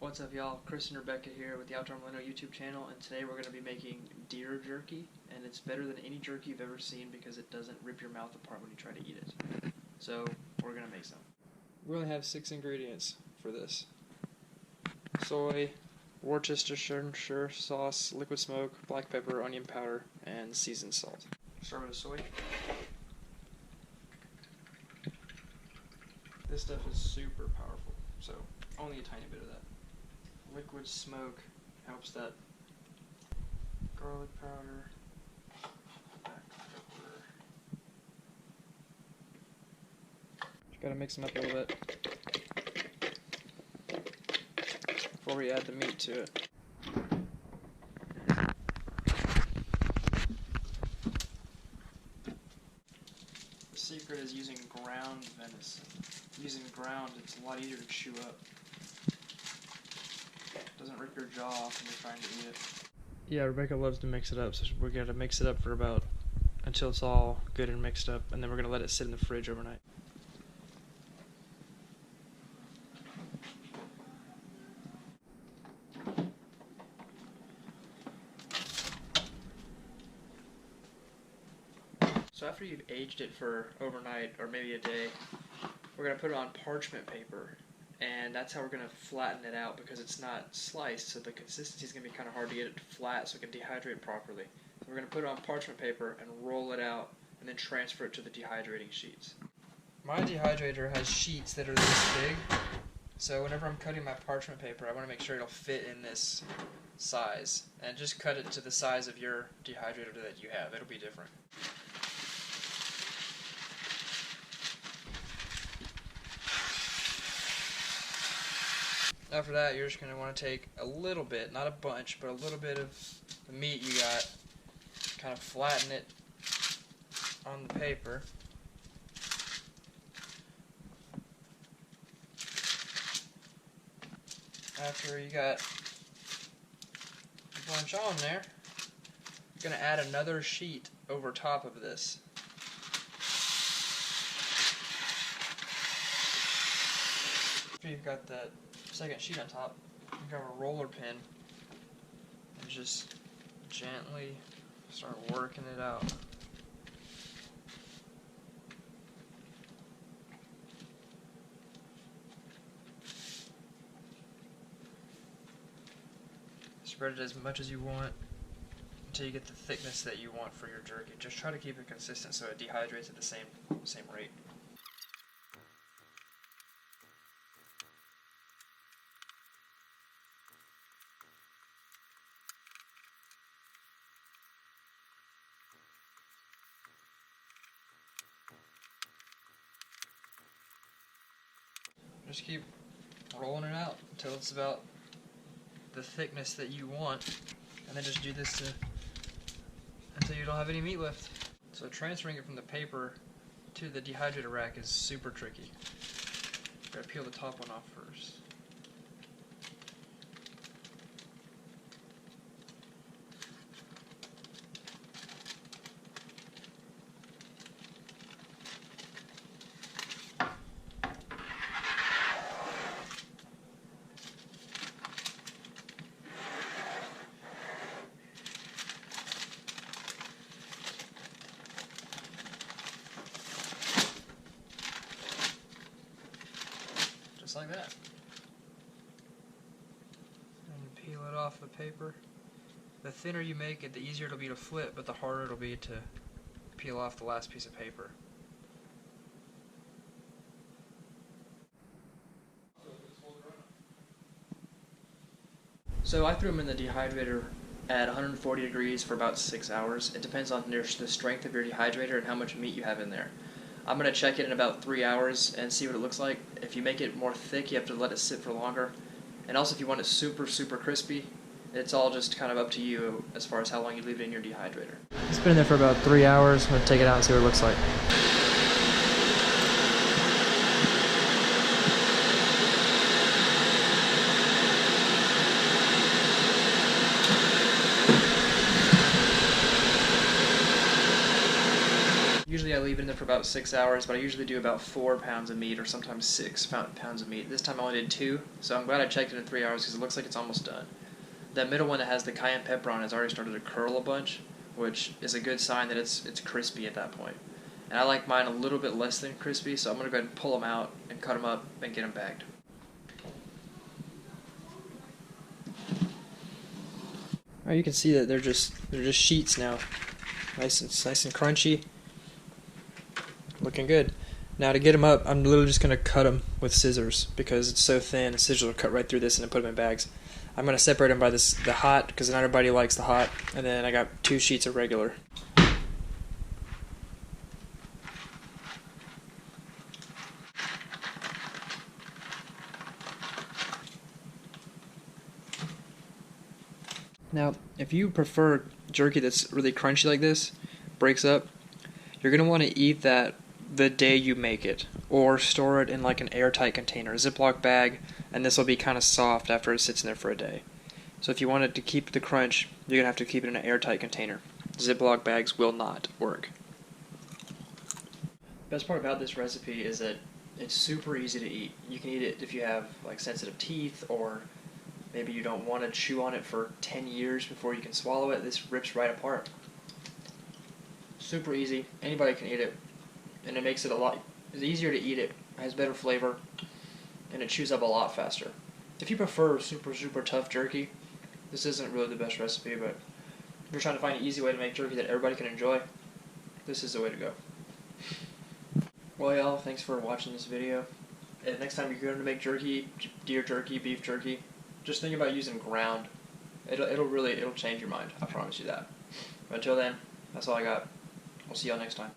What's up, y'all? Chris and Rebecca here with the Outdoor Millennial YouTube channel, and today we're going to be making deer jerky, and it's better than any jerky you've ever seen because it doesn't rip your mouth apart when you try to eat it. So, we're going to make some. We only have 6 ingredients for this. Soy, Worcestershire sauce, liquid smoke, black pepper, onion powder, and seasoned salt. Start with the soy. This stuff is super powerful, so only a tiny bit of that. Liquid smoke helps that. Garlic powder, black pepper. Just gotta mix them up a little bit before we add the meat to it. The secret is using ground venison. Using ground, it's a lot easier to chew up. Doesn't rip your jaw off when you're trying to eat it. Yeah, Rebecca loves to mix it up, so we're going to mix it up for until it's all good and mixed up, and then we're going to let it sit in the fridge overnight. So after you've aged it for overnight, or maybe a day, we're going to put it on parchment paper. And that's how we're going to flatten it out because it's not sliced, so the consistency is going to be kind of hard to get it flat so it can dehydrate properly. So we're going to put it on parchment paper and roll it out and then transfer it to the dehydrating sheets. My dehydrator has sheets that are this big, so whenever I'm cutting my parchment paper, I want to make sure it'll fit in this size. And just cut it to the size of your dehydrator that you have. It'll be different. After that, you're just going to want to take a little bit, not a bunch, but a little bit of the meat you got, kind of flatten it on the paper. After you got a bunch on there, you're going to add another sheet over top of this. After you've got that second sheet on top, you grab a roller pin and just gently start working it out. Spread it as much as you want until you get the thickness that you want for your jerky. Just try to keep it consistent so it dehydrates at the same rate. Just keep rolling it out until it's about the thickness that you want, and then just do this until you don't have any meat left. So transferring it from the paper to the dehydrator rack is super tricky. Gotta peel the top one off first. Like that. And peel it off the paper. The thinner you make it, the easier it'll be to flip, but the harder it'll be to peel off the last piece of paper. So I threw them in the dehydrator at 140 degrees for about 6 hours. It depends on the strength of your dehydrator and how much meat you have in there. I'm going to check it in about 3 hours and see what it looks like. If you make it more thick, you have to let it sit for longer. And also if you want it super, super crispy, it's all just kind of up to you as far as how long you leave it in your dehydrator. It's been in there for about 3 hours. I'm going to take it out and see what it looks like. Usually I leave it in there for about 6 hours, but I usually do about 4 pounds of meat or sometimes 6 pounds of meat. This time I only did 2, so I'm glad I checked it in 3 hours because it looks like it's almost done. That middle one that has the cayenne pepper on has already started to curl a bunch, which is a good sign that it's crispy at that point. And I like mine a little bit less than crispy, so I'm going to go ahead and pull them out and cut them up and get them bagged. Alright, you can see that they're just sheets now. Nice and crunchy. Looking good. Now to get them up, I'm literally just going to cut them with scissors because it's so thin. The scissors will cut right through this and then put them in bags. I'm going to separate them by the hot because not everybody likes the hot. And then I got 2 sheets of regular. Now, if you prefer jerky that's really crunchy like this, breaks up, you're going to want to eat that the day you make it, or store it in like an airtight container, a Ziploc bag, and this will be kind of soft after it sits in there for a day. So if you want it to keep the crunch, you're going to have to keep it in an airtight container. Ziploc bags will not work. The best part about this recipe is that it's super easy to eat. You can eat it if you have like sensitive teeth, or maybe you don't want to chew on it for 10 years before you can swallow it. This rips right apart. Super easy. Anybody can eat it. And it makes it it's easier to eat it. It has better flavor. And it chews up a lot faster. If you prefer super tough jerky, this isn't really the best recipe, but if you're trying to find an easy way to make jerky that everybody can enjoy, this is the way to go. Well, y'all, thanks for watching this video. And next time you're going to make jerky, deer jerky, beef jerky, just think about using ground. It'll change your mind. I promise you that. But until then, that's all I got. We'll see y'all next time.